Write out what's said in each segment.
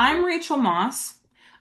I'm Rachael Moss.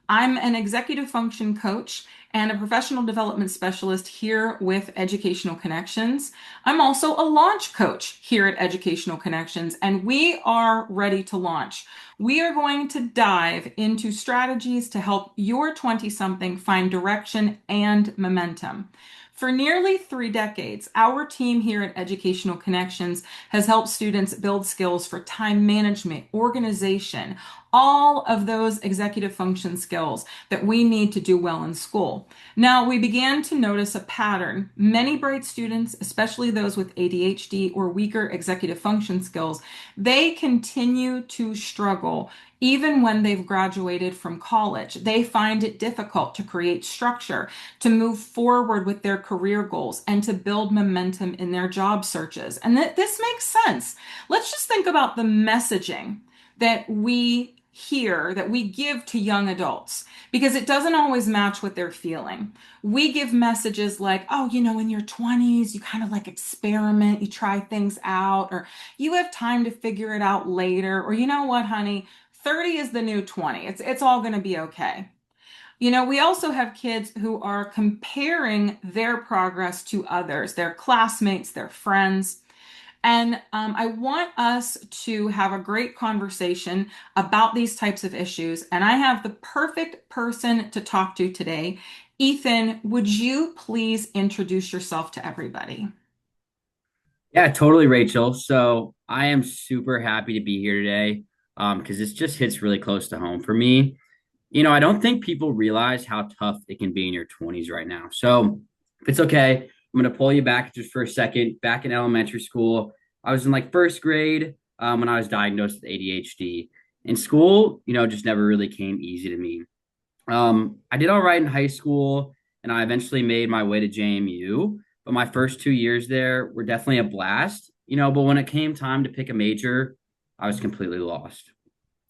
I'm an executive function coach and a professional development specialist here with Educational Connections. I'm also a launch coach here at Educational Connections, and we are ready to launch. We are going to dive into strategies to help your 20 something find direction and momentum. For nearly 3 decades, our team here at Educational Connections has helped students build skills for time management, organization, all of those executive function skills that we need to do well in school. Now, we began to notice a pattern. Many bright students, especially those with ADHD or weaker executive function skills, they continue to struggle even when they've graduated from college. They find it difficult to create structure, to move forward with their career goals, and to build momentum in their job searches. And this makes sense. Let's just think about the messaging that we hear, that we give to young adults, because it doesn't always match what they're feeling. We give messages like, oh, in your 20s, you kind of like experiment, you try things out, or you have time to figure it out later, or you know what, honey, 30 is the new 20. It's all going to be okay. We also have kids who are comparing their progress to others, their classmates, their friends. And I want us to have a great conversation about these types of issues. And I have the perfect person to talk to today. Ethan, would you please introduce yourself to everybody? Yeah, totally, Rachel. So I am super happy to be here today because this just hits really close to home for me. I don't think people realize how tough it can be in your 20s right now. So if it's okay, I'm going to pull you back just for a second. Back in elementary school, I was in like first grade when I was diagnosed with ADHD. In school, just never really came easy to me. I did all right in high school, and I eventually made my way to JMU. But my first 2 years there were definitely a blast, But when it came time to pick a major, I was completely lost.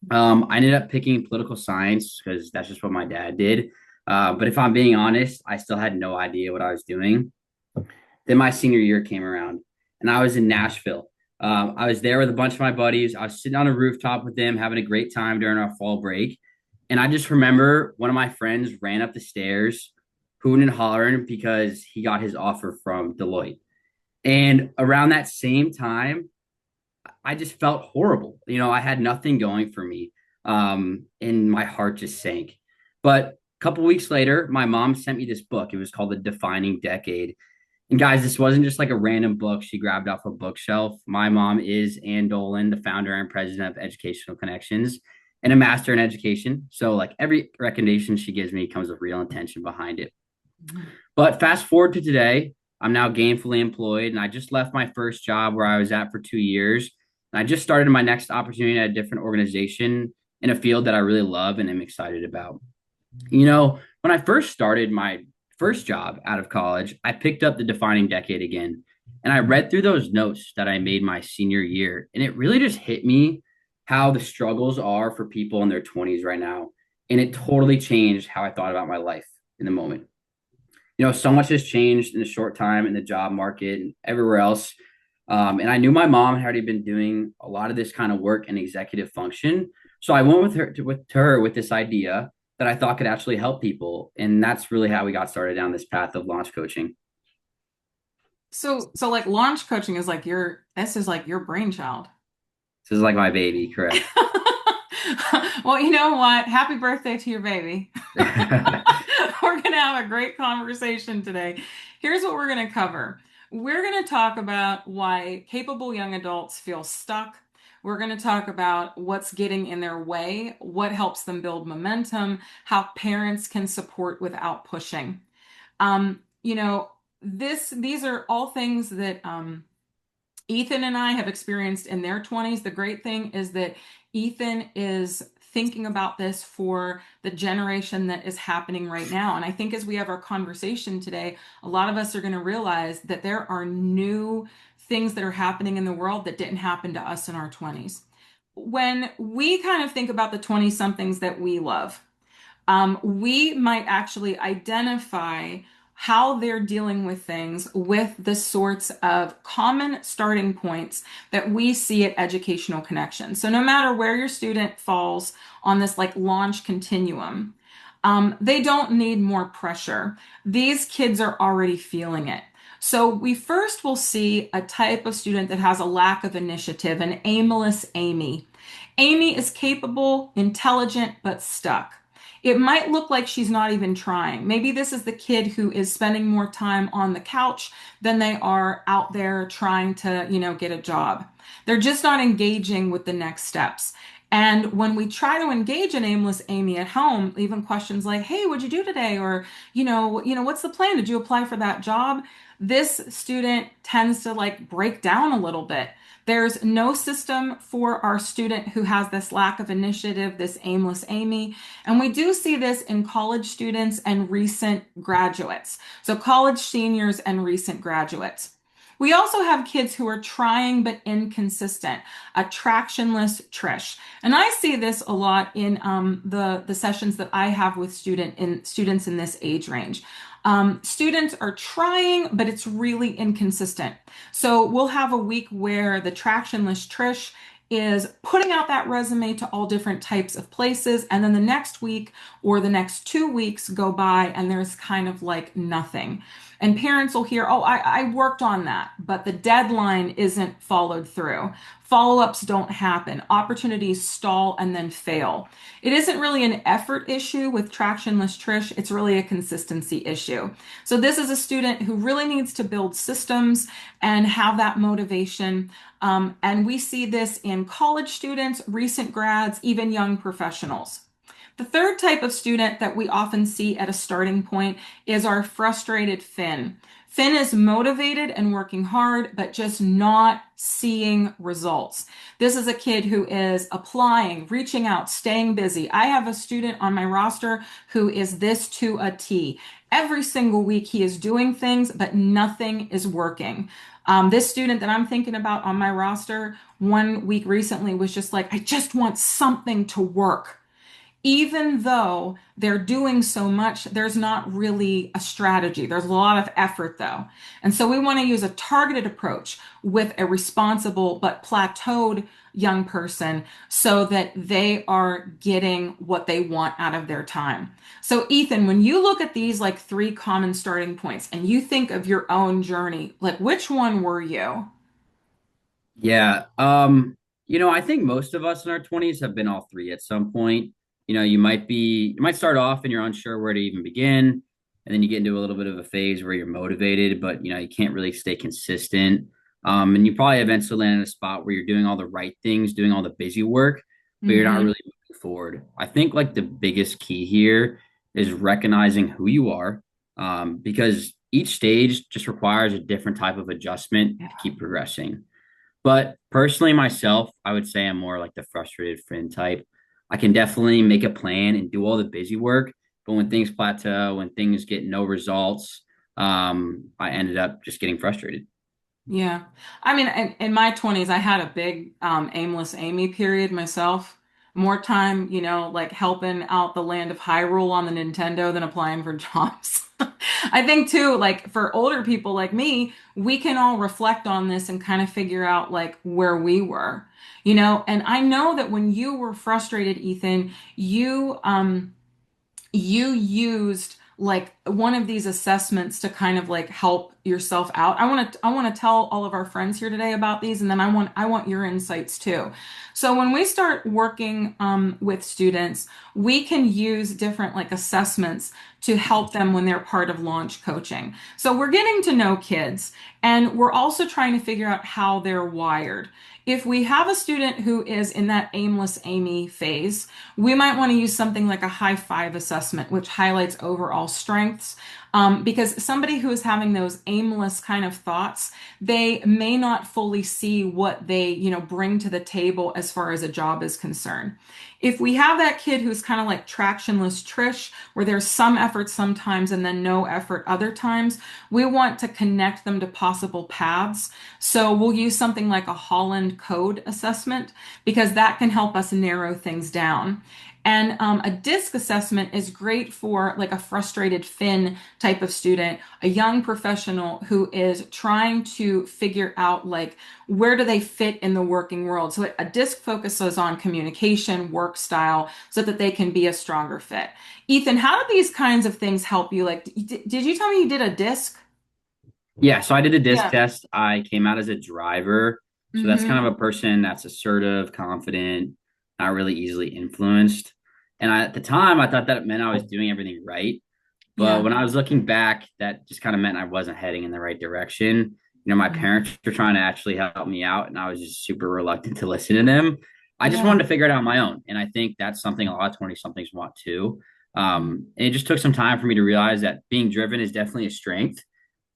I ended up picking political science because that's just what my dad did. But if I'm being honest, I still had no idea what I was doing. Then my senior year came around, and I was in Nashville. I was there with a bunch of my buddies. I was sitting on a rooftop with them, having a great time during our fall break. And I just remember one of my friends ran up the stairs, hooting and hollering because he got his offer from Deloitte. And around that same time, I just felt horrible. I had nothing going for me. And my heart just sank. But a couple weeks later, my mom sent me this book. It was called The Defining Decade. And guys, this wasn't just like a random book she grabbed off a bookshelf. My mom is Ann Dolin, the founder and president of Educational Connections and a master in education. So like every recommendation she gives me comes with real intention behind it. But fast forward to today, I'm now gainfully employed and I just left my first job where I was at for 2 years. And I just started my next opportunity at a different organization in a field that I really love and am excited about. When I first started my first job out of college, I picked up the defining decade again. And I read through those notes that I made my senior year. And it really just hit me how the struggles are for people in their 20s right now. And it totally changed how I thought about my life in the moment. So much has changed in a short time in the job market and everywhere else. And I knew my mom had already been doing a lot of this kind of work in executive function. So I went with her with this idea that I thought could actually help people. And that's really how we got started down this path of launch coaching. So like launch coaching is like this is like your brainchild. This is like my baby, correct? Well, you know what? Happy birthday to your baby. We're going to have a great conversation today. Here's what we're going to cover. We're going to talk about why capable young adults feel stuck. We're going to talk about what's getting in their way, what helps them build momentum, how parents can support without pushing. Um, you know, these are all things that Ethan and I have experienced in their 20s. The great thing is that Ethan is thinking about this for the generation that is happening right now. And I think as we have our conversation today, a lot of us are going to realize that there are new things that are happening in the world that didn't happen to us in our 20s. When we kind of think about the 20 somethings that we love, we might actually identify how they're dealing with things with the sorts of common starting points that we see at Educational Connection. So no matter where your student falls on this like launch continuum, they don't need more pressure. These kids are already feeling it. So we first will see a type of student that has a lack of initiative, an aimless Amy. Amy is capable, intelligent, but stuck. It might look like she's not even trying. Maybe this is the kid who is spending more time on the couch than they are out there trying to, get a job. They're just not engaging with the next steps. And when we try to engage an aimless Amy at home, even questions like, "Hey, what'd you do today?" or, "What's the plan? Did you apply for that job?" This student tends to like break down a little bit. There's no system for our student who has this lack of initiative, this aimless Amy. And we do see this in college students and recent graduates. So college seniors and recent graduates. We also have kids who are trying but inconsistent, a tractionless Trish. And I see this a lot in the sessions that I have with students in this age range. Students are trying, but it's really inconsistent. So we'll have a week where the tractionless Trish is putting out that resume to all different types of places. And then the next week or the next 2 weeks go by and there's kind of like nothing. And parents will hear, "Oh, I worked on that, but the deadline isn't followed through. Follow-ups don't happen. Opportunities stall and then fail." It isn't really an effort issue with tractionless Trish. It's really a consistency issue. So this is a student who really needs to build systems and have that motivation. And we see this in college students, recent grads, even young professionals. The third type of student that we often see at a starting point is our frustrated Finn. Finn is motivated and working hard, but just not seeing results. This is a kid who is applying, reaching out, staying busy. I have a student on my roster who is this to a T. Every single week he is doing things, but nothing is working. This student that I'm thinking about on my roster 1 week recently was just like, "I just want something to work." Even though they're doing so much, there's not really a strategy. There's a lot of effort though. And so we want to use a targeted approach with a responsible but plateaued young person so that they are getting what they want out of their time. So Ethan, when you look at these like three common starting points and you think of your own journey, like which one were you? Yeah. I think most of us in our 20s have been all three at some point. You might start off and you're unsure where to even begin, and then you get into a little bit of a phase where you're motivated, but you can't really stay consistent. And you probably eventually land in a spot where you're doing all the right things, doing all the busy work, but you're not Mm-hmm. really moving forward. I think like the biggest key here is recognizing who you are, because each stage just requires a different type of adjustment to keep progressing. But personally, myself, I would say I'm more like the frustrated friend type. I can definitely make a plan and do all the busy work, but when things plateau, when things get no results, I ended up just getting frustrated. Yeah. I mean, in my 20s, I had a big aimless Amy period myself. More time, like helping out the land of Hyrule on the Nintendo than applying for jobs. I think too, like for older people like me, we can all reflect on this and kind of figure out like where we were, and I know that when you were frustrated, Ethan, you used like one of these assessments to kind of like help yourself out. I want to tell all of our friends here today about these, and then I want your insights too. So when we start working with students, we can use different like assessments to help them when they're part of launch coaching. So we're getting to know kids, and we're also trying to figure out how they're wired. If we have a student who is in that aimless Amy phase, we might want to use something like a high five assessment, which highlights overall strengths. Because somebody who is having those aimless kind of thoughts, they may not fully see what they, bring to the table as far as a job is concerned. If we have that kid who's kind of like tractionless Trish, where there's some effort sometimes and then no effort other times, we want to connect them to possible paths. So we'll use something like a Holland code assessment because that can help us narrow things down. And a disc assessment is great for like a frustrated fin type of student, a young professional who is trying to figure out like where do they fit in the working world. So a disc focuses on communication, work style, so that they can be a stronger fit. Ethan, how do these kinds of things help you? Like, did you tell me you did a disc? Yeah, so I did a disc Yeah. test. I came out as a driver. So that's Mm-hmm. kind of a person that's assertive, confident, not really easily influenced. And at the time, I thought that meant I was doing everything right. But Yeah. when I was looking back, that just kind of meant I wasn't heading in the right direction. My parents were trying to actually help me out, and I was just super reluctant to listen to them. I just Yeah. wanted to figure it out on my own. And I think that's something a lot of 20 somethings want too. And it just took some time for me to realize that being driven is definitely a strength,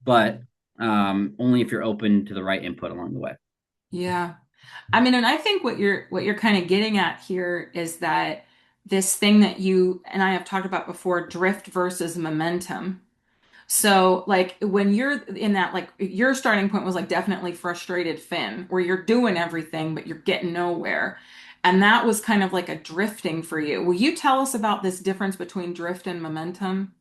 but only if you're open to the right input along the way. Yeah. I mean, and I think what you're kind of getting at here is that this thing that you and I have talked about before, drift versus momentum. So, like when you're in that, like your starting point was like definitely frustrated Finn, where you're doing everything but you're getting nowhere. And that was kind of like a drifting for you. Will you tell us about this difference between drift and momentum?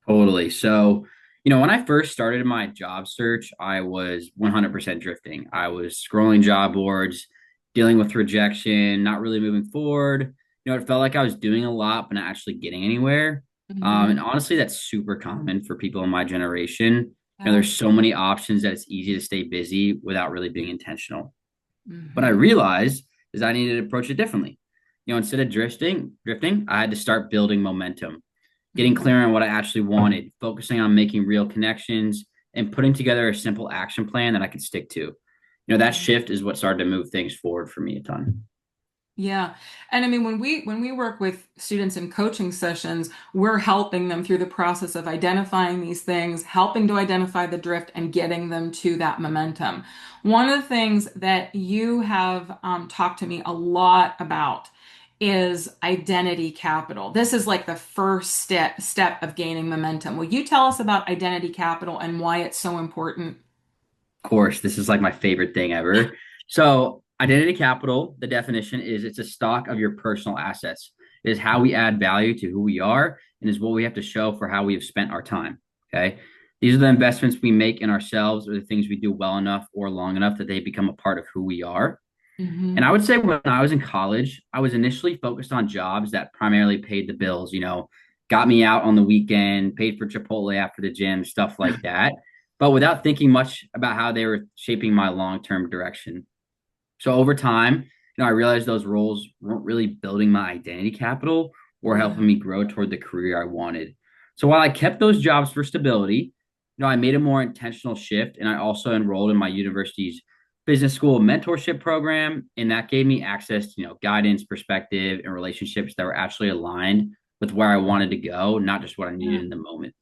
Totally. So, when I first started my job search, I was 100% drifting. I was scrolling job boards, dealing with rejection, not really moving forward. It felt like I was doing a lot, but not actually getting anywhere. And Hmm. honestly, that's super common for people in my generation. Yeah. There's so many options that it's easy to stay busy without really being intentional. What I Hmm. realized is I needed to approach it differently. Instead of drifting, I had to start building momentum, getting Hmm. clear on what I actually wanted, focusing on making real connections, and putting together a simple action plan that I could stick to. That shift is what started to move things forward for me a ton. Yeah. And I mean, when we work with students in coaching sessions, we're helping them through the process of identifying these things, helping to identify the drift and getting them to that momentum. One of the things that you have talked to me a lot about is identity capital. This is like the first step of gaining momentum. Will you tell us about identity capital and why it's so important? Course, this is like my favorite thing ever. So, identity capital, the definition is it's a stock of your personal assets. It is how we add value to who we are and is what we have to show for how we have spent our time. Okay. These are the investments we make in ourselves or the things we do well enough or long enough that they become a part of who we are. And Hmm. I would say when I was in college, I was initially focused on jobs that primarily paid the bills, got me out on the weekend, paid for Chipotle after the gym, stuff like that, but without thinking much about how they were shaping my long-term direction. So over time, I realized those roles weren't really building my identity capital or Yeah. helping me grow toward the career I wanted. So while I kept those jobs for stability, I made a more intentional shift and I also enrolled in my university's business school mentorship program. And that gave me access to, guidance, perspective, and relationships that were actually aligned with where I wanted to go, not just what I needed Yeah. in the moment.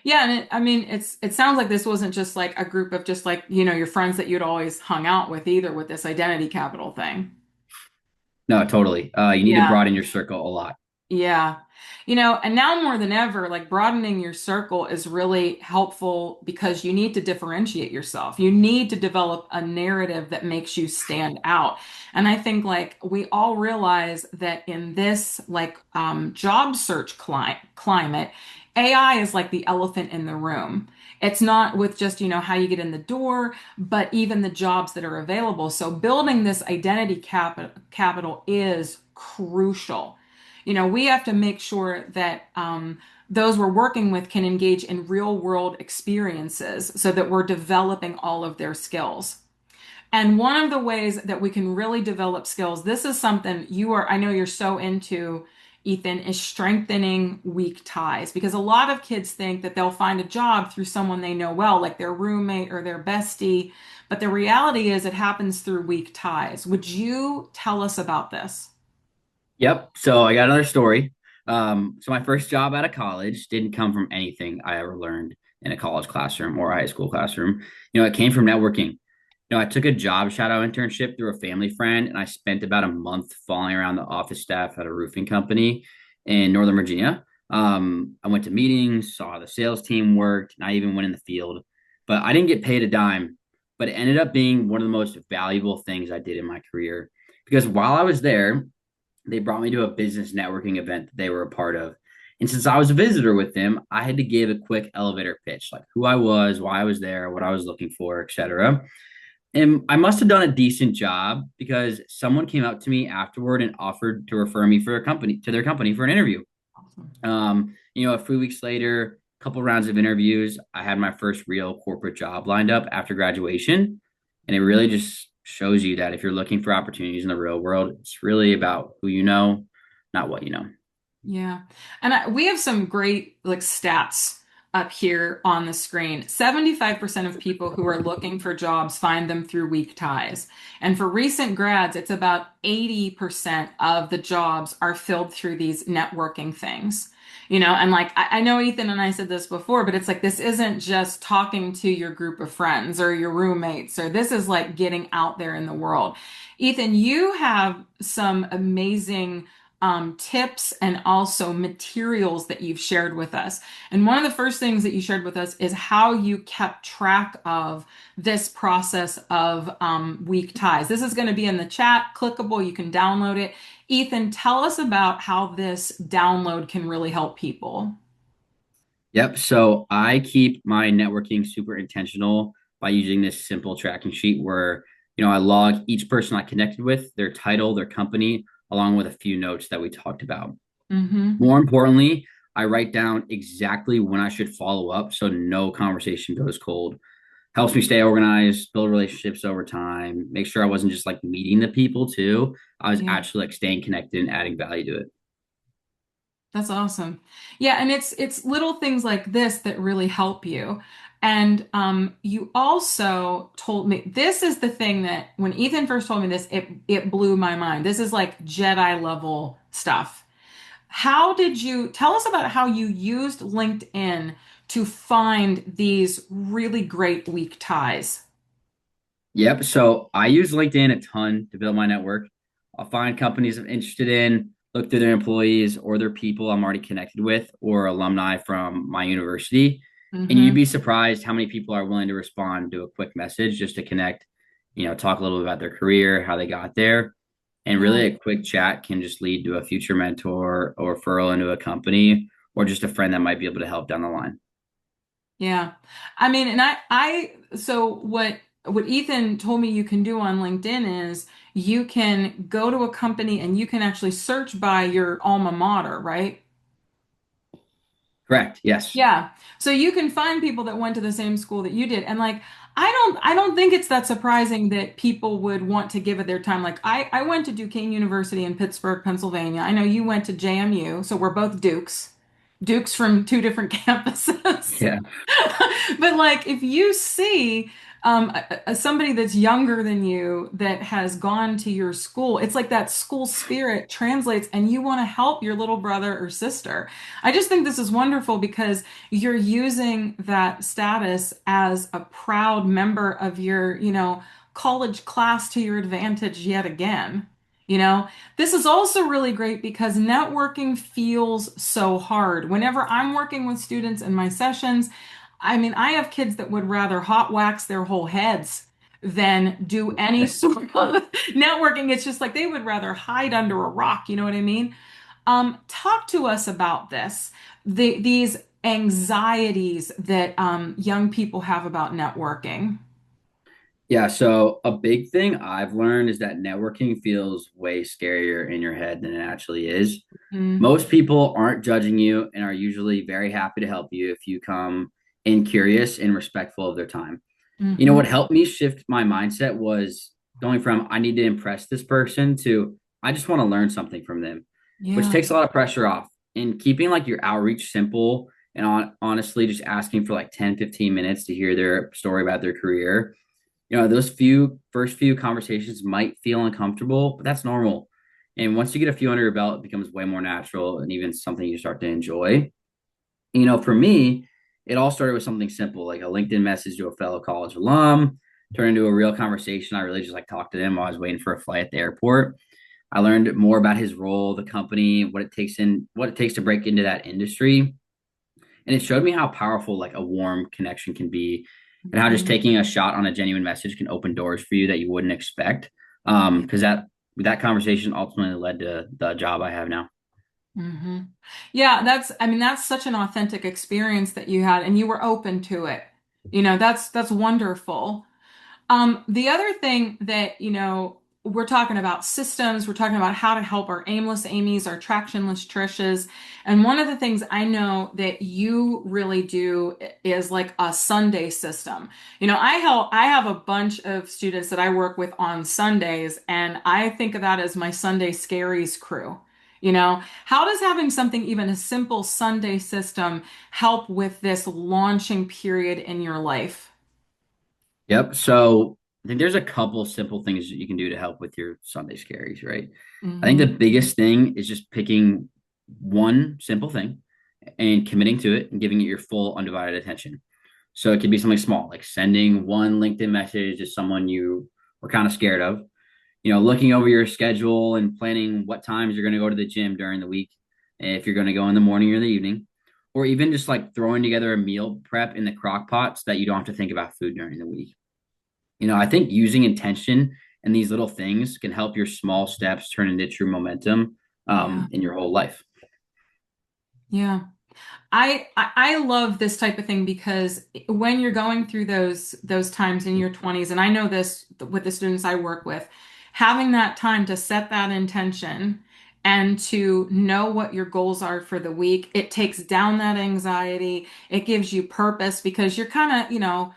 Yeah, and I mean, it sounds like this wasn't just like a group of just like, your friends that you'd always hung out with either with this identity capital thing. No, totally. You need to Yeah. broaden your circle a lot. Yeah. And now more than ever, like broadening your circle is really helpful because you need to differentiate yourself. You need to develop a narrative that makes you stand out. And I think like we all realize that in this like job search climate, AI is like the elephant in the room. It's not with just, how you get in the door, but even the jobs that are available. So building this identity capital is crucial. We have to make sure that those we're working with can engage in real world experiences so that we're developing all of their skills. And one of the ways that we can really develop skills, this is something I know you're so into, Ethan, is strengthening weak ties. Because a lot of kids think that they'll find a job through someone they know well, like their roommate or their bestie. But the reality is it happens through weak ties. Would you tell us about this? Yep. So I got another story. So my first job out of college didn't come from anything I ever learned in a college classroom or a high school classroom. It came from networking. I took a job shadow internship through a family friend, and I spent about a month following around the office staff at a roofing company in Northern Virginia. I went to meetings, saw how the sales team worked, and I even went in the field. But I didn't get paid a dime. But it ended up being one of the most valuable things I did in my career because while I was there, they brought me to a business networking event that they were a part of. And since I was a visitor with them, I had to give a quick elevator pitch, like who I was, why I was there, what I was looking for, etc. And I must have done a decent job because someone came up to me afterward and offered to refer me for a company to their company for an interview. Awesome. A few weeks later, a couple rounds of interviews, I had my first real corporate job lined up after graduation. And it really just shows you that if you're looking for opportunities in the real world, it's really about who you know, not what you know. Yeah. And we have some great like stats up here on the screen. 75% of people who are looking for jobs find them through weak ties. And for recent grads, it's about 80% of the jobs are filled through these networking things. And like I know Ethan and I said this before, but it's like this isn't just talking to your group of friends or your roommates, or this is like getting out there in the world. Ethan, you have some amazing tips and also materials that you've shared with us. And one of the first things that you shared with us is how you kept track of this process of weak ties. This is going to be in the chat, clickable, you can download it. Ethan, tell us about how this download can really help people. Yep. So I keep my networking super intentional by using this simple tracking sheet where, I log each person I connected with, their title, their company, along with a few notes that we talked about. Mm-hmm. More importantly, I write down exactly when I should follow up so no conversation goes cold. Helps me stay organized, build relationships over time, make sure I wasn't just like meeting the people too. I was Yeah. actually like staying connected and adding value to it. That's awesome. Yeah, and it's little things like this that really help you. And you also told me this is the thing that when Ethan first told me this, it blew my mind. This is like Jedi level stuff. How did you tell us about how you used LinkedIn to find these really great weak ties? Yep. So I use LinkedIn a ton to build my network. I'll find companies I'm interested in, look through their employees or their people I'm already connected with or alumni from my university. And you'd Mm-hmm. be surprised how many people are willing to respond to a quick message just to connect, talk a little bit about their career, how they got there. And Yeah. really, a quick chat can just lead to a future mentor or referral into a company or just a friend that might be able to help down the line. Yeah. I mean, and so what Ethan told me you can do on LinkedIn is you can go to a company and you can actually search by your alma mater, right? Correct. Yes. Yeah. So you can find people that went to the same school that you did. And like I don't think it's that surprising that people would want to give it their time. Like I went to Duquesne University in Pittsburgh, Pennsylvania. I know you went to JMU, so we're both Dukes. Dukes from two different campuses. Yeah. But like if you see somebody that's younger than you that has gone to your school, it's like that school spirit translates and you want to help your little brother or sister. I just think this is wonderful because you're using that status as a proud member of your, college class to your advantage yet again. This is also really great because networking feels so hard. Whenever I'm working with students in my sessions, I mean, I have kids that would rather hot wax their whole heads than do any sort of networking. It's just like they would rather hide under a rock. You know what I mean? Talk to us about this, these anxieties that young people have about networking. Yeah, so a big thing I've learned is that networking feels way scarier in your head than it actually is. Mm, Most people aren't judging you and are usually very happy to help you if you come in curious and respectful of their time. hmm. What helped me shift my mindset was going from I need to impress this person to I just want to learn something from them, which Yeah. takes a lot of pressure off. And keeping like your outreach simple and honestly just asking for like 10, 15 minutes to hear their story about their career, those first few conversations might feel uncomfortable, but that's normal. And once you get a few under your belt, it becomes way more natural and even something you start to enjoy. For me, it all started with something simple, like a LinkedIn message to a fellow college alum, turned into a real conversation. I really just like talked to them while I was waiting for a flight at the airport. I learned more about his role, the company, what it takes to break into that industry. And it showed me how powerful like a warm connection can be and how just Mhm. taking a shot on a genuine message can open doors for you that you wouldn't expect. Because that that conversation ultimately led to the job I have now. Hmm. Yeah, I mean, that's such an authentic experience that you had and you were open to it. That's wonderful. The other thing that, we're talking about systems, we're talking about how to help our aimless Amy's, our tractionless Trishes. And one of the things I know that you really do is like a Sunday system. I have a bunch of students that I work with on Sundays, and I think of that as my Sunday scaries crew. How does having something, even a simple Sunday system, help with this launching period in your life? Yep. So I think there's a couple simple things that you can do to help with your Sunday scaries, right? I think the Hmm. biggest thing is just picking one simple thing and committing to it and giving it your full undivided attention. So it could be something small, like sending one LinkedIn message to someone you were kind of scared of, looking over your schedule and planning what times you're going to go to the gym during the week, if you're going to go in the morning or the evening, or even just like throwing together a meal prep in the crock pot so that you don't have to think about food during the week. I think using intention and these little things can help your small steps turn into true momentum Yeah. in your whole life. Yeah. I love this type of thing because when you're going through those times in your 20s, and I know this with the students I work with, having that time to set that intention and to know what your goals are for the week, it takes down that anxiety. It gives you purpose because you're kind of,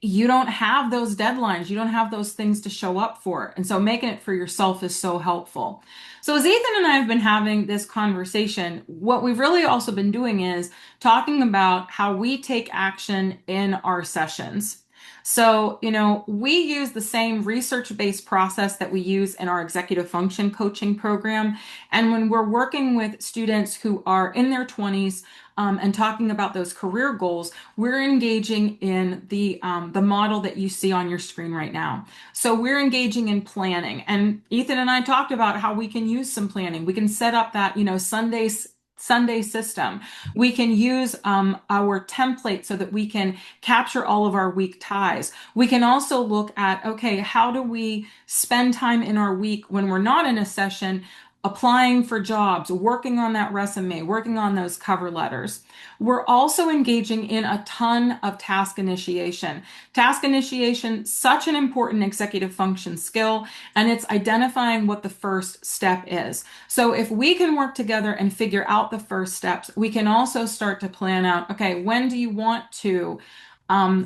you don't have those deadlines. You don't have those things to show up for. And so making it for yourself is so helpful. So as Ethan and I have been having this conversation, what we've really also been doing is talking about how we take action in our sessions. So, we use the same research-based process that we use in our executive function coaching program. And when we're working with students who are in their 20s, and talking about those career goals, we're engaging in the model that you see on your screen right now. So we're engaging in planning, and Ethan and I talked about how we can use some planning. We can set up that Sunday system. We can use our template so that we can capture all of our week ties. We can also look at, okay, how do we spend time in our week when we're not in a session, applying for jobs, working on that resume, working on those cover letters. We're also engaging in a ton of task initiation. Task initiation, such an important executive function skill, and it's identifying what the first step is. So if we can work together and figure out the first steps, we can also start to plan out, okay, when do you want to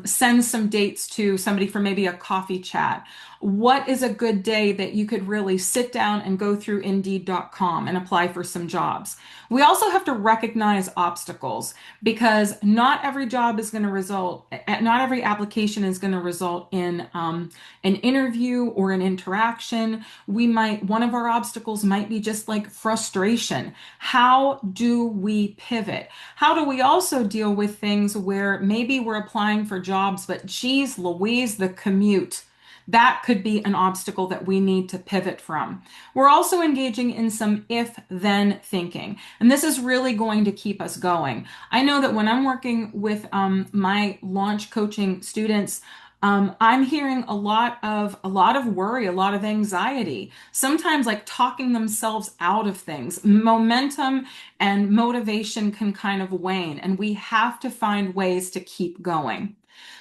send some dates to somebody for maybe a coffee chat? What is a good day that you could really sit down and go through Indeed.com and apply for some jobs? We also have to recognize obstacles because not every job is going to not every application is going to result in an interview or an interaction. One of our obstacles might be just like frustration. How do we pivot? How do we also deal with things where maybe we're applying for jobs, but geez Louise, the commute. That could be an obstacle that we need to pivot from. We're also engaging in some if then thinking, and this is really going to keep us going. I know that when I'm working with my launch coaching students, I'm hearing a lot of worry, a lot of anxiety, sometimes like talking themselves out of things. Momentum and motivation can kind of wane, and we have to find ways to keep going.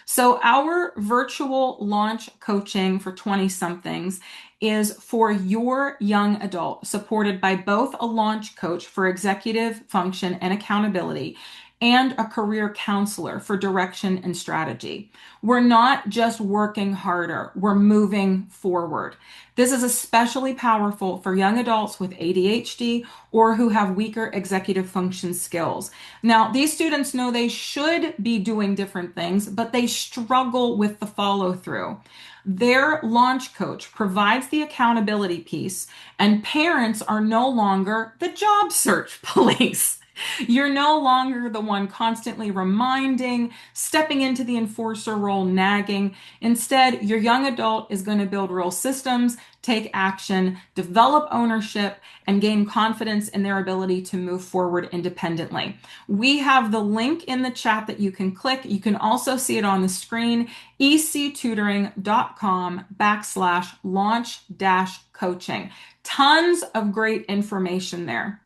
So, our virtual launch coaching for 20 somethings is for your young adult, supported by both a launch coach for executive function and accountability and a career counselor for direction and strategy. We're not just working harder, we're moving forward. This is especially powerful for young adults with ADHD or who have weaker executive function skills. Now, these students know they should be doing different things, but they struggle with the follow through. Their launch coach provides the accountability piece, and parents are no longer the job search police. You're no longer the one constantly reminding, stepping into the enforcer role, nagging. Instead, your young adult is going to build real systems, take action, develop ownership, and gain confidence in their ability to move forward independently. We have the link in the chat that you can click. You can also see it on the screen, ectutoring.com/launch-coaching. Tons of great information there.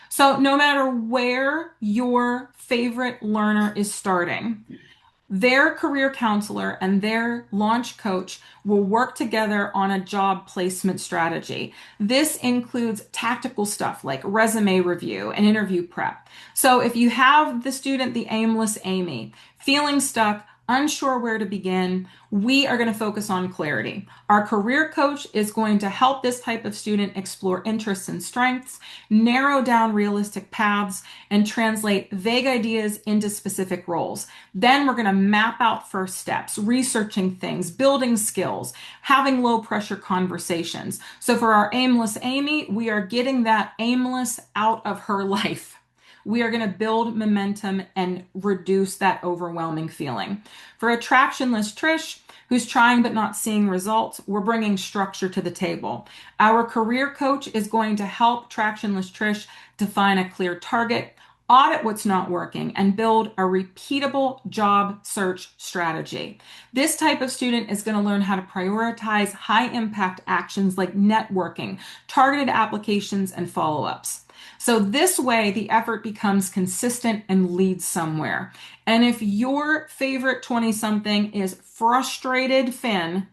So, no matter where your favorite learner is starting, their career counselor and their launch coach will work together on a job placement strategy. This includes tactical stuff like resume review and interview prep. So if you have the student, the aimless Amy, feeling stuck, unsure where to begin, we are going to focus on clarity. Our career coach is going to help this type of student explore interests and strengths, narrow down realistic paths, and translate vague ideas into specific roles. Then we're going to map out first steps, researching things, building skills, having low pressure conversations. So for our aimless Amy, we are getting that aimless out of her life. We are going to build momentum and reduce that overwhelming feeling. For attractionless Trish, who's trying but not seeing results, we're bringing structure to the table. Our career coach is going to help tractionless Trish define a clear target, audit what's not working, and build a repeatable job search strategy. This type of student is going to learn how to prioritize high impact actions like networking, targeted applications, and follow ups. So this way, the effort becomes consistent and leads somewhere. And if your favorite 20 something is frustrated Finn,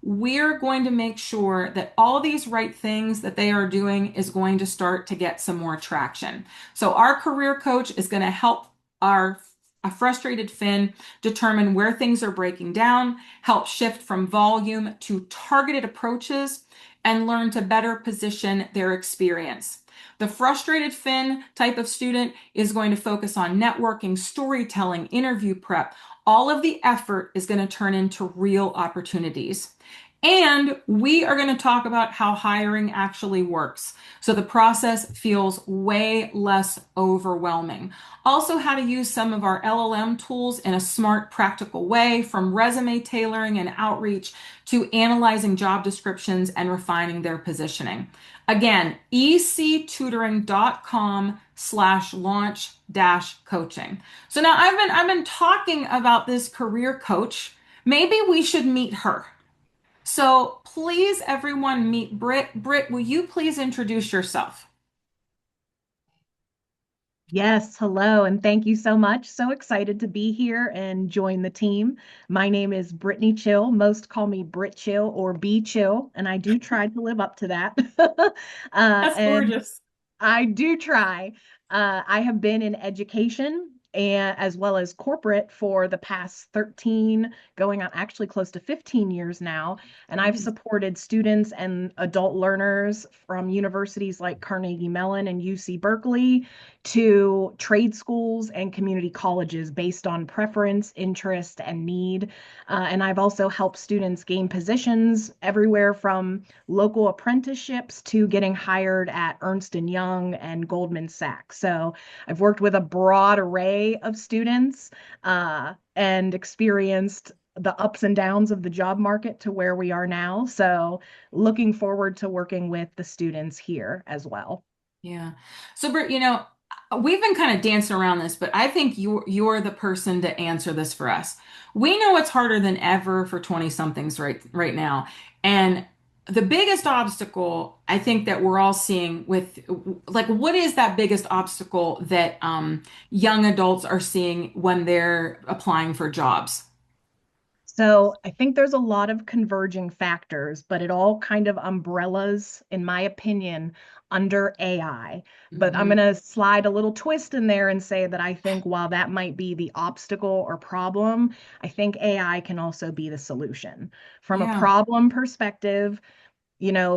we're going to make sure that all these right things that they are doing is going to start to get some more traction. So our career coach is going to help our a frustrated Finn determine where things are breaking down, help shift from volume to targeted approaches, and learn to better position their experience. The frustrated Finn type of student is going to focus on networking, storytelling, interview prep. All of the effort is going to turn into real opportunities. And we are going to talk about how hiring actually works. So the process feels way less overwhelming. Also, how to use some of our LLM tools in a smart, practical way, from resume tailoring and outreach to analyzing job descriptions and refining their positioning. Again, ectutoring.com/launch dash coaching. So now I've been talking about this career coach. Maybe we should meet her. So please, everyone, meet Britt. Britt, will you please introduce yourself? Yes, hello, and thank you so much. So excited to be here and join the team. My name is Brittany Chill. Most call me Britt Chill or B Chill, and I do try to live up to that. That's And gorgeous. I do try. I have been in education and as well as corporate for the past 13, going on actually close to 15 years now. And I've Nice. supported students and adult learners from universities like Carnegie Mellon and UC Berkeley to trade schools and community colleges based on preference, interest, and need. And I've also helped students gain positions everywhere from local apprenticeships to getting hired at Ernst& Young and Goldman Sachs. So I've worked with a broad array of students and experienced the ups and downs of the job market to where we are now. So looking forward to working with the students here as well. Yeah. So, Britt, we've been kind of dancing around this, but I think you're the person to answer this for us. We know it's harder than ever for 20 somethings right now. And the biggest obstacle I think that we're all seeing with like what is that biggest obstacle that young adults are seeing when they're applying for jobs? So I think there's a lot of converging factors, but it all kind of umbrellas, in my opinion, under AI. But I'm Hmm. going to slide a little twist in there and say that I think while that might be the obstacle or problem, I think AI can also be the solution. From a Yeah. problem perspective,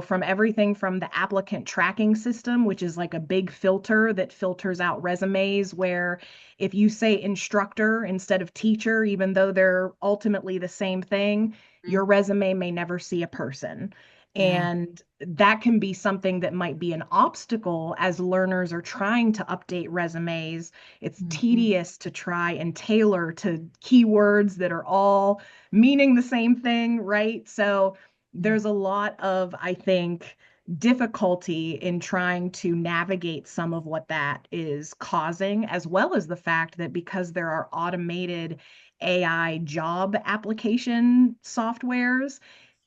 from everything from the applicant tracking system, which is like a big filter that filters out resumes, where if you say instructor instead of teacher, even though they're ultimately the same thing, your resume may never see a person. Yeah. And that can be something that might be an obstacle as learners are trying to update resumes. It's Mhm. tedious to try and tailor to keywords that are all meaning the same thing, right? So Yeah. there's a lot of, I think, difficulty in trying to navigate some of what that is causing, as well as the fact that because there are automated AI job application softwares,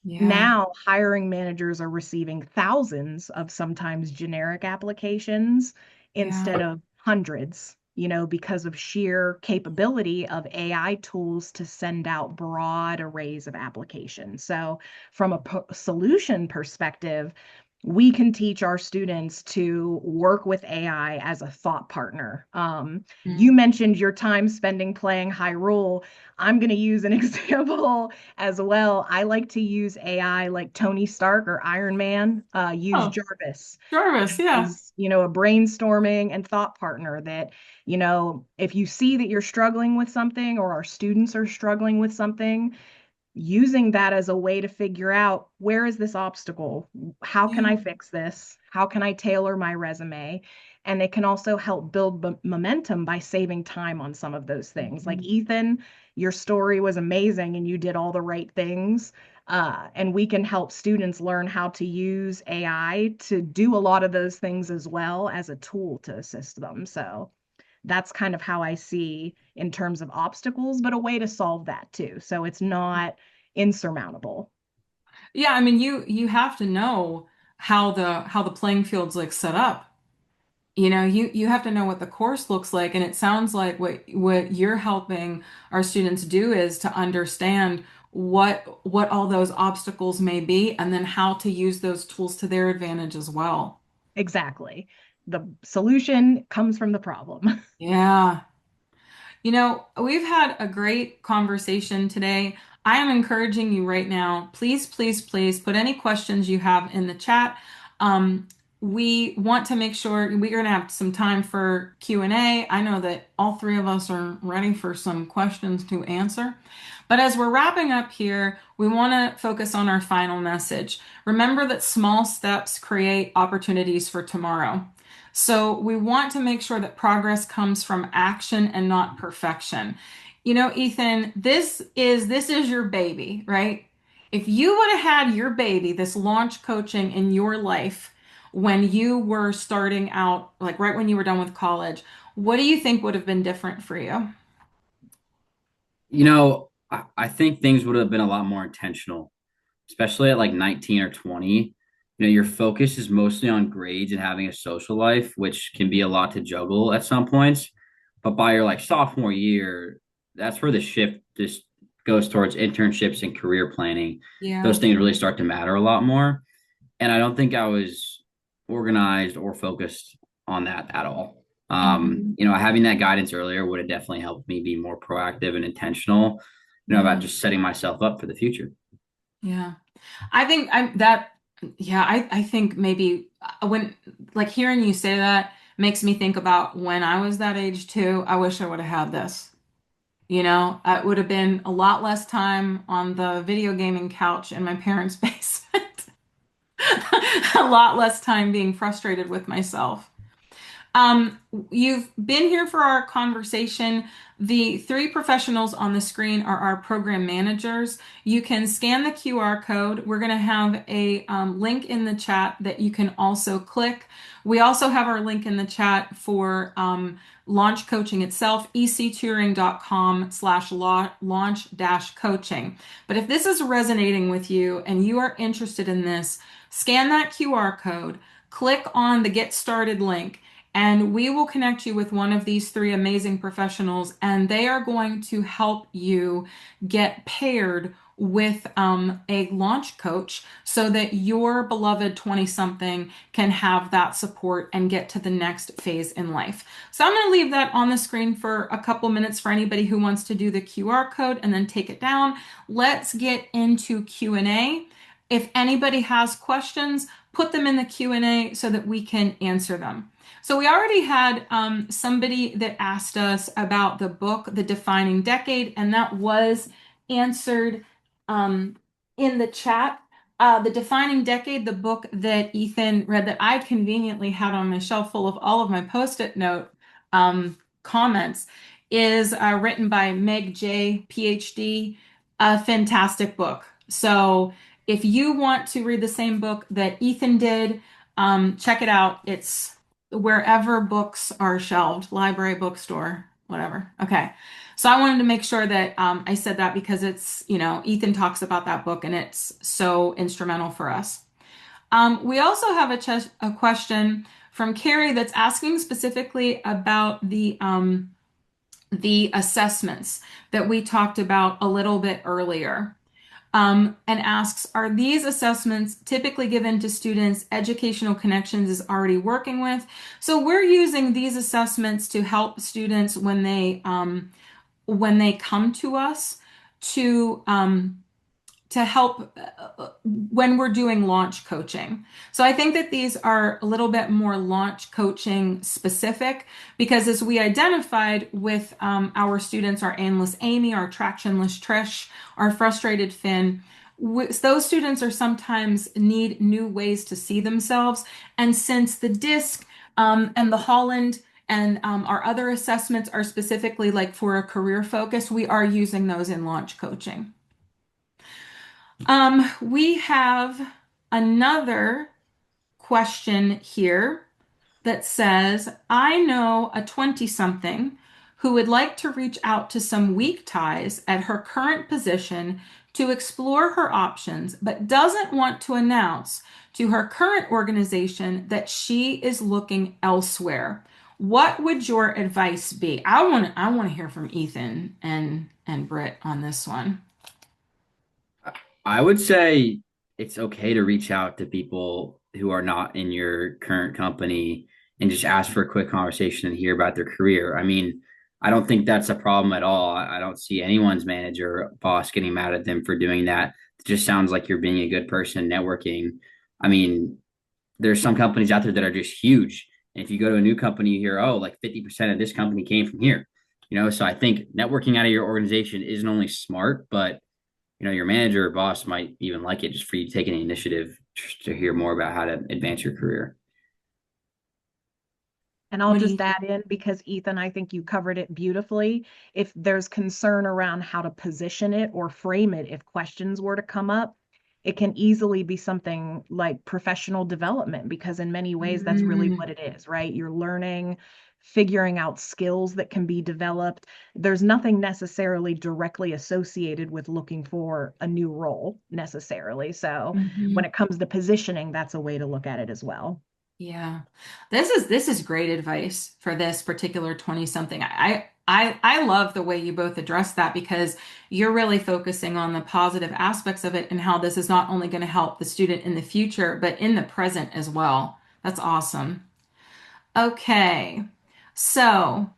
Yeah. Now, hiring managers are receiving thousands of sometimes generic applications Yeah. instead of hundreds, because of sheer capability of AI tools to send out broad arrays of applications. So, from a solution perspective, we can teach our students to work with AI as a thought partner. You Mm. mentioned your time spending playing Hyrule. I'm going to use an example as well. I like to use AI like Tony Stark or Iron Man, use Oh, Jarvis Jarvis. Yeah. as, a brainstorming and thought partner that, if you see that you're struggling with something or our students are struggling with something, using that as a way to figure out where is this obstacle? How can I Yeah. fix this? How can I tailor my resume? And it can also help build momentum by saving time on some of those things. Like Mhm. Ethan, your story was amazing and you did all the right things. And we can help students learn how to use AI to do a lot of those things as well as a tool to assist them. So that's kind of how I see in terms of obstacles, but a way to solve that too. So it's not insurmountable. Yeah, I mean you have to know how the playing field's like set up. You have to know what the course looks like, and it sounds like what you're helping our students do is to understand what all those obstacles may be, and then how to use those tools to their advantage as well. Exactly. The solution comes from the problem. Yeah. We've had a great conversation today. I am encouraging you right now. Please, please, please put any questions you have in the chat. Um, we want to make sure we're going to have some time for Q&A. I know that all three of us are ready for some questions to answer. But as we're wrapping up here, we want to focus on our final message. Remember that small steps create opportunities for tomorrow. So we want to make sure that progress comes from action and not perfection. Ethan, this is your baby, right? If you would have had your baby, this launch coaching in your life when you were starting out, like right when you were done with college, what do you think would have been different for you? I think things would have been a lot more intentional, especially at like 19 or 20. Your focus is mostly on grades and having a social life, which can be a lot to juggle at some points. But by your like sophomore year, that's where the shift just goes towards internships and career planning. Those Yeah. things really start to matter a lot more. And I don't think I was organized or focused on that at all. Mhm. Having that guidance earlier would have definitely helped me be more proactive and intentional, about Yeah. just setting myself up for the future. Yeah. I think I'm that, yeah, I think maybe when, like, hearing you say that makes me think about when I was that age too. I wish I would have had this. It would have been a lot less time on the video gaming couch in my parents' basement, a lot less time being frustrated with myself. Um, you've been here for our conversation. The three professionals on the screen are our program managers. You can scan the QR code. We're going to have a link in the chat that you can also click. We also have our link in the chat for launch coaching itself, ectutoring.com/launch dash coaching. But if this is resonating with you and you are interested in this, scan that QR code, click on the Get Started link, and we will connect you with one of these three amazing professionals, and they are going to help you get paired with a launch coach so that your beloved 20 something can have that support and get to the next phase in life. So I'm going to leave that on the screen for a couple minutes for anybody who wants to do the QR code and then take it down. Let's get into Q&A. If anybody has questions, put them in the Q&A so that we can answer them. So we already had somebody that asked us about the book, The Defining Decade, and that was answered um, in the chat. The Defining Decade, the book that Ethan read that I conveniently had on my shelf full of all of my Post-it note comments, is written by Meg J, PhD, a fantastic book. So if you want to read the same book that Ethan did, check it out. It's wherever books are shelved, library, bookstore. whatever. Okay. So I wanted to make sure that I said that because it's, Ethan talks about that book and it's so instrumental for us. We also have a question from Carrie that's asking specifically about the assessments that we talked about a little bit earlier. And asks, are these assessments typically given to students Educational Connections is already working with? So we're using these assessments to help students when they come to us to help when we're doing launch coaching. So I think that these are a little bit more launch coaching specific because as we identified with our students, our aimless Amy, our tractionless Trish, our frustrated Finn, those students are sometimes need new ways to see themselves. And since the DISC and the Holland and our other assessments are specifically like for a career focus, we are using those in launch coaching. We have another question here that says, I know a 20-something who would like to reach out to some weak ties at her current position to explore her options, but doesn't want to announce to her current organization that she is looking elsewhere. What would your advice be? I want to hear from Ethan and Britt on this one. I would say it's okay to reach out to people who are not in your current company and just ask for a quick conversation and hear about their career. I mean, I don't think that's a problem at all. I don't see anyone's manager or boss getting mad at them for doing that. It just sounds like you're being a good person networking. I mean, there's some companies out there that are just huge. And if you go to a new company, you hear, oh, like 50% of this company came from here. So I think networking out of your organization isn't only smart, but your manager or boss might even like it just for you to take an initiative to hear more about how to advance your career. And I'll What do you just think? add in because Ethan, I think you covered it beautifully. If there's concern around how to position it or frame it, if questions were to come up, it can easily be something like professional development because in many ways that's really Mm, what it is, right? You're learning, figuring out skills that can be developed. There's nothing necessarily directly associated with looking for a new role necessarily. So when mhm. it comes to positioning, that's a way to look at it as well. Yeah. This is great advice for this particular 20 something. I love the way you both address that because you're really focusing on the positive aspects of it and how this is not only going to help the student in the future, but in the present as well. That's awesome. Okay. So,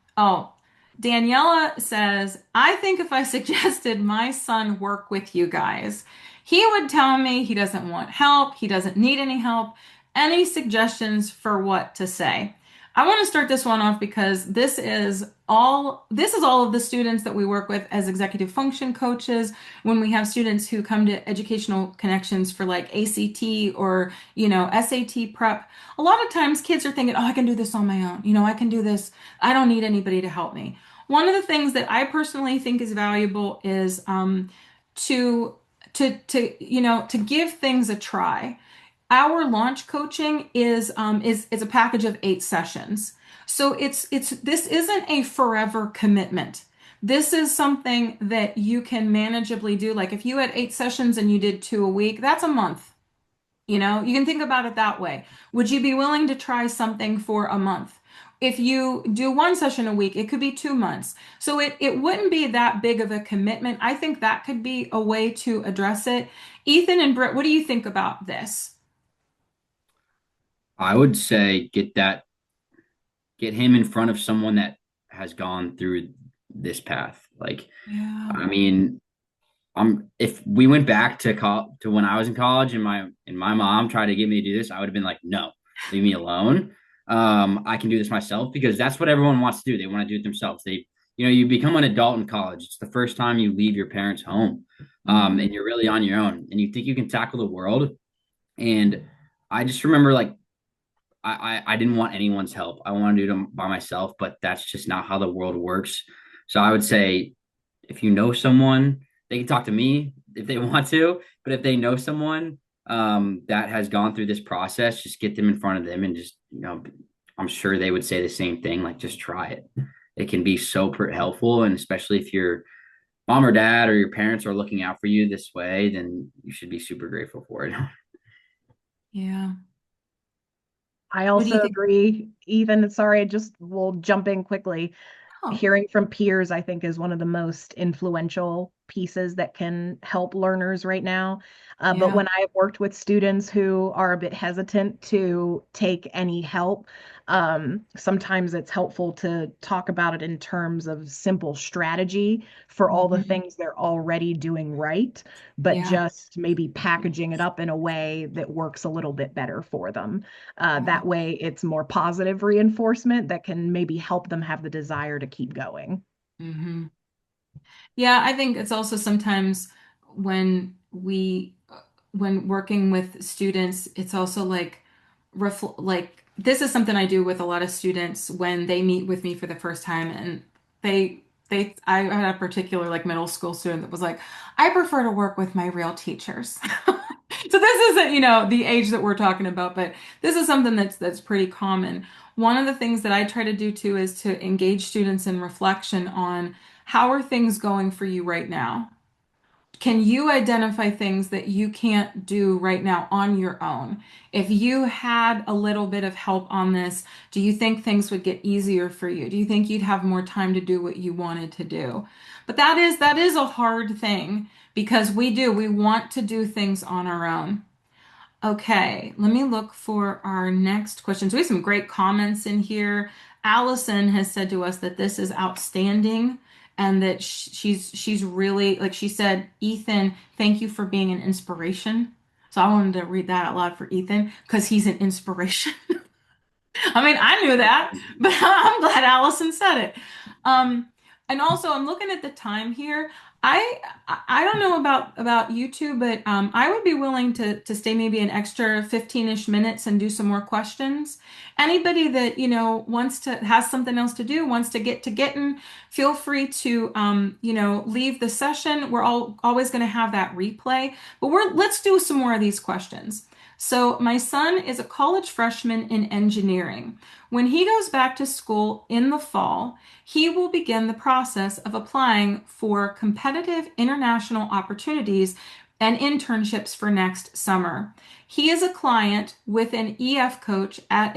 Daniela says, I think if I suggested my son work with you guys, he would tell me he doesn't want help, he doesn't need any help. Any suggestions for what to say? I want to start this one off because this is all of the students that we work with as executive function coaches when we have students who come to educational connections for like ACT or, SAT prep. A lot of times kids are thinking, oh, I can do this on my own. I can do this. I don't need anybody to help me. One of the things that I personally think is valuable is to to give things a try. Our launch coaching is a package of 8 sessions. So it's this isn't a forever commitment. This is something that you can manageably do. Like if you had 8 sessions and you did 2 a week, that's a month. You can think about it that way. Would you be willing to try something for a month? If you do 1 session a week, it could be 2 months. So it wouldn't be that big of a commitment. I think that could be a way to address it. Ethan and Britt, what do you think about this? I would say get him in front of someone that has gone through this path. Like, Yeah. I mean, if we went back to when I was in college and my mom tried to get me to do this, I would have been like, no, leave me alone. I can do this myself because that's what everyone wants to do. They want to do it themselves. You become an adult in college. It's the first time you leave your parents' home, Mhm. and you're really on your own, and you think you can tackle the world. And I just remember like I didn't want anyone's help. I want to do it by myself, but that's just not how the world works. So I would say if you know someone, they can talk to me if they want to, but if they know someone that has gone through this process, just get them in front of them and just, I'm sure they would say the same thing, like just try it. it can be so helpful. And especially if your mom or dad or your parents are looking out for you this way, then you should be super grateful for it. Yeah. I What do also you think? agree. Ethan, sorry, I just will jump in quickly. Oh, Hearing from peers, I think, is one of the most influential pieces that can help learners right now. But yeah. when I've worked with students who are a bit hesitant to take any help, sometimes it's helpful to talk about it in terms of simple strategy for all the Mhm. things they're already doing right, but Yeah. just maybe packaging it up in a way that works a little bit better for them. Yeah. That way, it's more positive reinforcement that can maybe help them have the desire to keep going. Hmm. Yeah, I think it's also sometimes when when working with students, it's also like like this is something I do with a lot of students when they meet with me for the first time, and I had a particular like middle school student that was like, I prefer to work with my real teachers. So this isn't, the age that we're talking about, but this is something that's pretty common. One of the things that I try to do too is to engage students in reflection on how are things going for you right now? Can you identify things that you can't do right now on your own? If you had a little bit of help on this, do you think things would get easier for you? Do you think you'd have more time to do what you wanted to do? But that is a hard thing because we want to do things on our own. Okay, let me look for our next questions. We have some great comments in here. Allison has said to us that this is outstanding and that she's really, like she said, Ethan, thank you for being an inspiration. So I wanted to read that out loud for Ethan because he's an inspiration. I mean, I knew that, but I'm glad Allison said it. Um, and also, I'm looking at the time here. I don't know about you two, but I would be willing to stay maybe an extra 15-ish minutes and do some more questions. Anybody that wants to has something else to do, wants to get to getting, feel free to leave the session. We're all always going to have that replay, but let's do some more of these questions. So, my son is a college freshman in engineering. When he goes back to school in the fall, he will begin the process of applying for competitive international opportunities and internships for next summer. He is a client with an EF coach at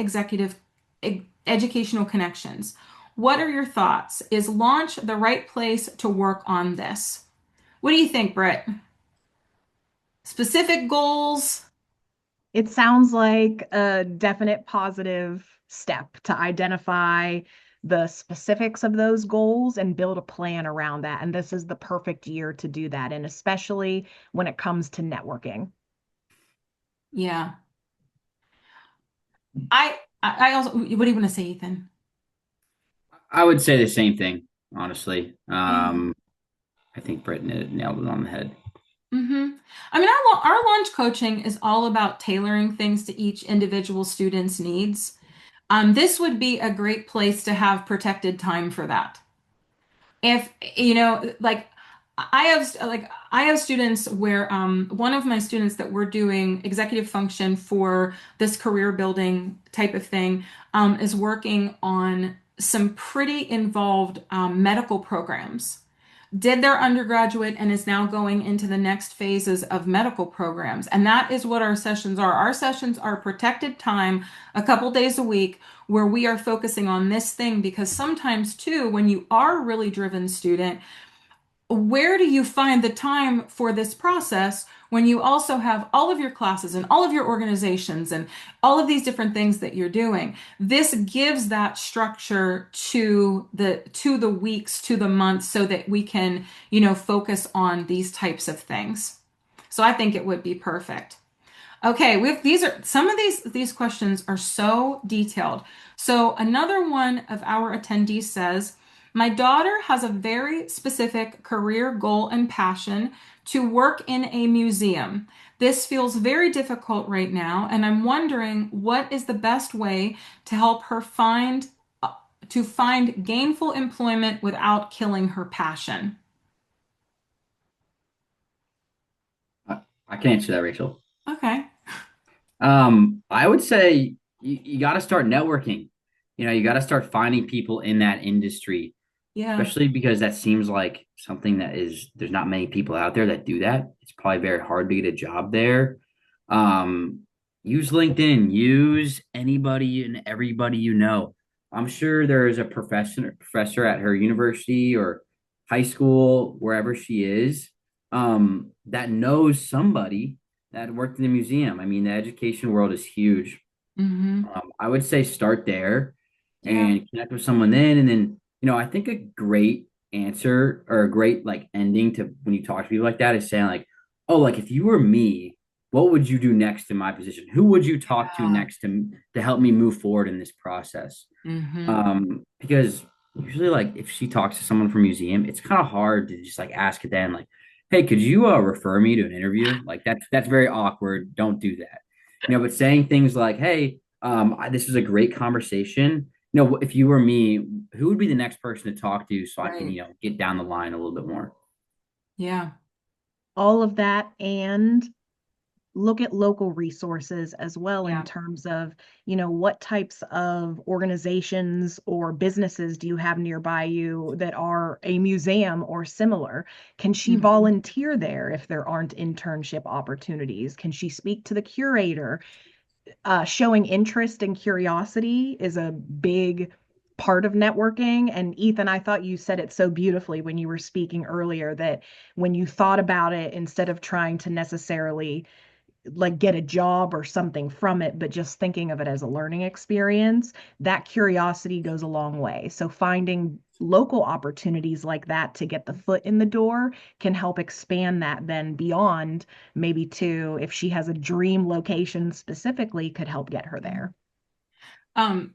Educational Connections. What are your thoughts? Is launch the right place to work on this? What do you think, Britt? Specific goals? It sounds like a definite positive step to identify the specifics of those goals and build a plan around that. And this is the perfect year to do that, and especially when it comes to networking. Yeah. I also, what do you want to say, Ethan? I would say the same thing, honestly. Yeah. I think Britt nailed it on the head. Mm-hmm. I mean, our launch coaching is all about tailoring things to each individual student's needs. This would be a great place to have protected time for that. If like I have students where one of my students that we're doing executive function for this career building type of thing is working on some pretty involved medical programs, did their undergraduate and is now going into the next phases of medical programs. And that is what our sessions are. Our sessions are protected time, a couple days a week, where we are focusing on this thing because sometimes, too, when you are a really driven student, where do you find the time for this process when you also have all of your classes and all of your organizations and all of these different things that you're doing? This gives that structure to the weeks, to the months, so that we can focus on these types of things. So I think it would be perfect. Okay, these are some of these questions are so detailed. So another one of our attendees says, "My daughter has a very specific career goal and passion to work in a museum. This feels very difficult right now, and I'm wondering what is the best way to help her find gainful employment without killing her passion." I can answer that, Rachel. Okay. I would say you got to start networking. You got to start finding people in that industry, Yeah. especially because that seems like something that is, there's not many people out there that do that. It's probably very hard to get a job there. Um, Use LinkedIn, use anybody and everybody you know. I'm sure there is a professor at her university or high school, wherever she is, that knows somebody that worked in the museum. I mean, the education world is huge. Hmm. I would say start there Yeah. and connect with someone then. And then, I think a great answer or a great like ending to when you talk to people like that is saying like, oh, like if you were me, what would you do next in my position? Who would you talk to Yeah. next to help me move forward in this process? Hmm. Because usually like if she talks to someone from a museum, it's kind of hard to just like ask it then like, hey, could you refer me to an interview? Like that's very awkward. Don't do that. But saying things like, hey, this was a great conversation. If you were me, who would be the next person to talk to so I can, Right. get down the line a little bit more? Yeah. All of that, and look at local resources as well in Yeah. terms of, what types of organizations or businesses do you have nearby you that are a museum or similar? Can she Hmm. volunteer there if there aren't internship opportunities? Can she speak to the curator? Showing interest and curiosity is a big part of networking. And Ethan, I thought you said it so beautifully when you were speaking earlier that when you thought about it, instead of trying to necessarily like get a job or something from it, but just thinking of it as a learning experience, that curiosity goes a long way. So finding local opportunities like that to get the foot in the door can help expand that then beyond, maybe to, if she has a dream location specifically, could help get her there.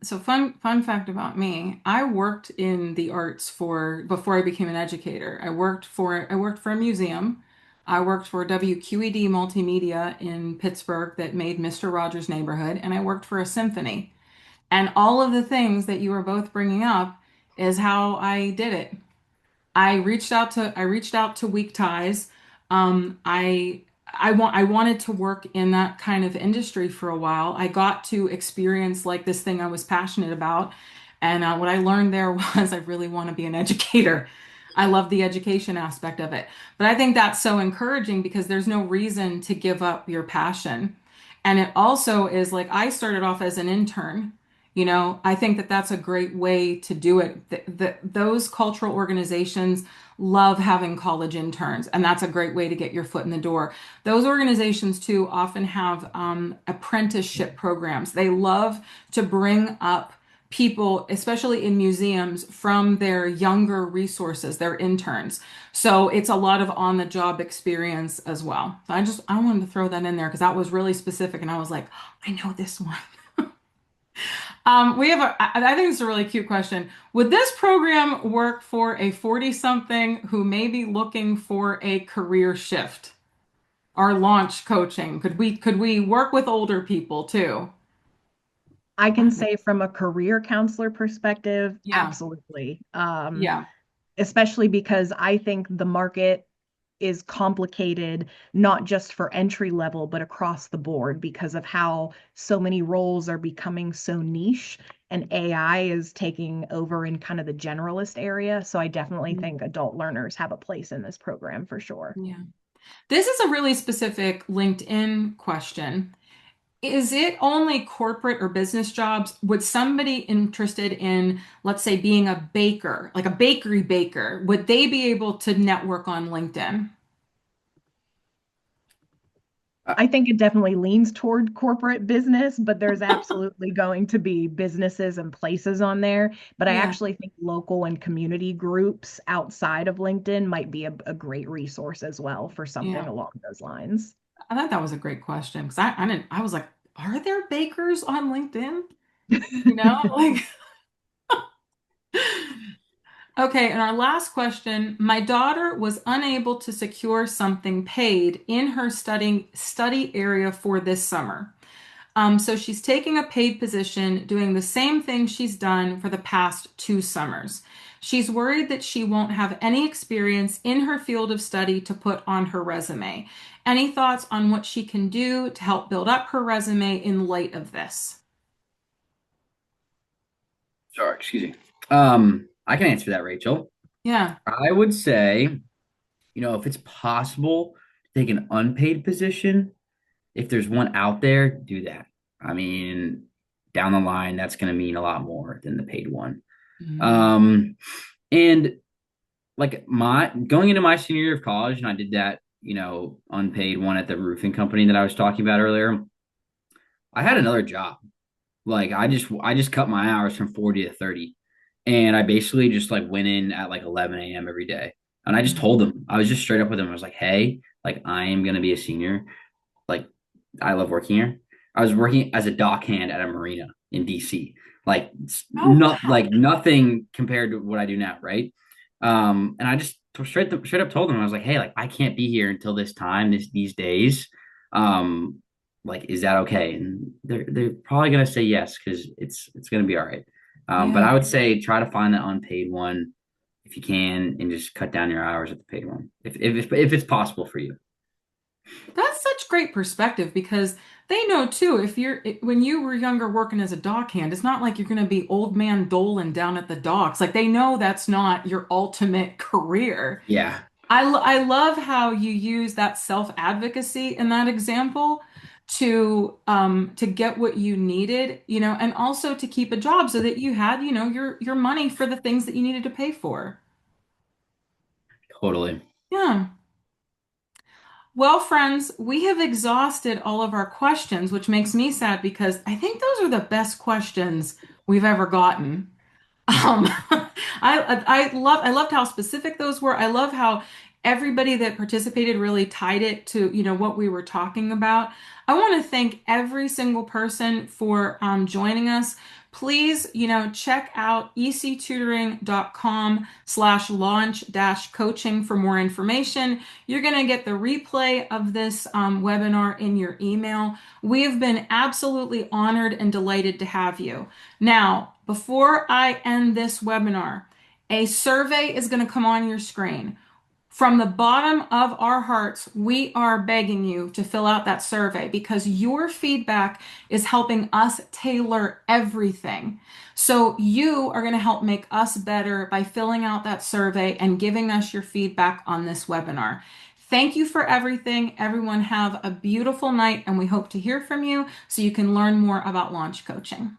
So fun fact about me, I worked in the arts for before I became an educator. I worked for a museum. I worked for WQED Multimedia in Pittsburgh that made Mr. Rogers' Neighborhood, and I worked for a symphony. And all of the things that you were both bringing up is how I did it. I reached out to Weak Ties. I wanted to work in that kind of industry for a while. I got to experience like this thing I was passionate about, and what I learned there was I really want to be an educator. I love the education aspect of it, but I think that's so encouraging because there's no reason to give up your passion. And it also is like I started off as an intern. I think that that's a great way to do it. Those cultural organizations love having college interns, and that's a great way to get your foot in the door. Those organizations, too, often have apprenticeship programs. They love to bring up people, especially in museums, from their younger resources, their interns. So it's a lot of on-the-job experience as well. So I wanted to throw that in there because that was really specific, and I was like, I know this one. We have I think it's a really cute question. Would this program work for a 40-something who may be looking for a career shift? Our launch coaching. Could we work with older people too? I can say from a career counselor perspective, Yeah. absolutely. Yeah. Especially because I think the market is complicated, not just for entry level, but across the board because of how so many roles are becoming so niche and AI is taking over in kind of the generalist area. So I definitely think adult learners have a place in this program for sure. Yeah. This is a really specific LinkedIn question. Is it only corporate or business jobs? Would somebody interested in, let's say, being a baker, like a bakery baker, would they be able to network on LinkedIn? Uh, I think it definitely leans toward corporate business, but there's absolutely going to be businesses and places on there. But I Yeah. actually think local and community groups outside of LinkedIn might be a great resource as well for something Yeah. along those lines. I thought that was a great question because I didn't, I was like, are there bakers on LinkedIn? Like, okay. And our last question, my daughter was unable to secure something paid in her study area for this summer. So she's taking a paid position, doing the same thing she's done for the past 2 summers. She's worried that she won't have any experience in her field of study to put on her resume. Any thoughts on what she can do to help build up her resume in light of this? Sorry, excuse me. I can answer that, Rachel. Yeah. I would say, if it's possible to take an unpaid position, if there's one out there, do that. I mean, down the line, that's going to mean a lot more than the paid one. Mm. Um, and like my going into my senior year of college, and I did that, unpaid one at the roofing company that I was talking about earlier. I had another job. Like I just cut my hours from 40 to 30. And I basically just like went in at like 11 a.m. every day. And I just told them, I was just straight up with them. I was like, hey, like I am gonna be a senior. Like I love working here. I was working as a dock hand at a marina in DC. Like Oh, not wow. like nothing compared to what I do now, right? And I just straight up told them, I was like, hey, like I can't be here until this time, these days. Um, like, is that okay? And they're probably gonna say yes, because it's gonna be all right. But Yeah. I would say try to find the unpaid one if you can, and just cut down your hours at the paid one if it's possible for you. That's such great perspective because they know too, when you were younger working as a dockhand, it's not like you're going to be old man Dolan down at the docks. Like they know that's not your ultimate career. Yeah, I love how you use that self-advocacy in that example to get what you needed, and also to keep a job so that you had, your money for the things that you needed to pay for. totally. Yeah. Well, friends, we have exhausted all of our questions, which makes me sad because I think those are the best questions we've ever gotten. I loved how specific those were. I love how everybody that participated really tied it to, what we were talking about. I want to thank every single person for joining us. Please, check out ectutoring.com/launch dash coaching for more information. You're going to get the replay of this webinar in your email. We have been absolutely honored and delighted to have you. Now, before I end this webinar, a survey is going to come on your screen. From the bottom of our hearts, we are begging you to fill out that survey because your feedback is helping us tailor everything. So you are going to help make us better by filling out that survey and giving us your feedback on this webinar. Thank you for everything. Everyone have a beautiful night and we hope to hear from you so you can learn more about launch coaching.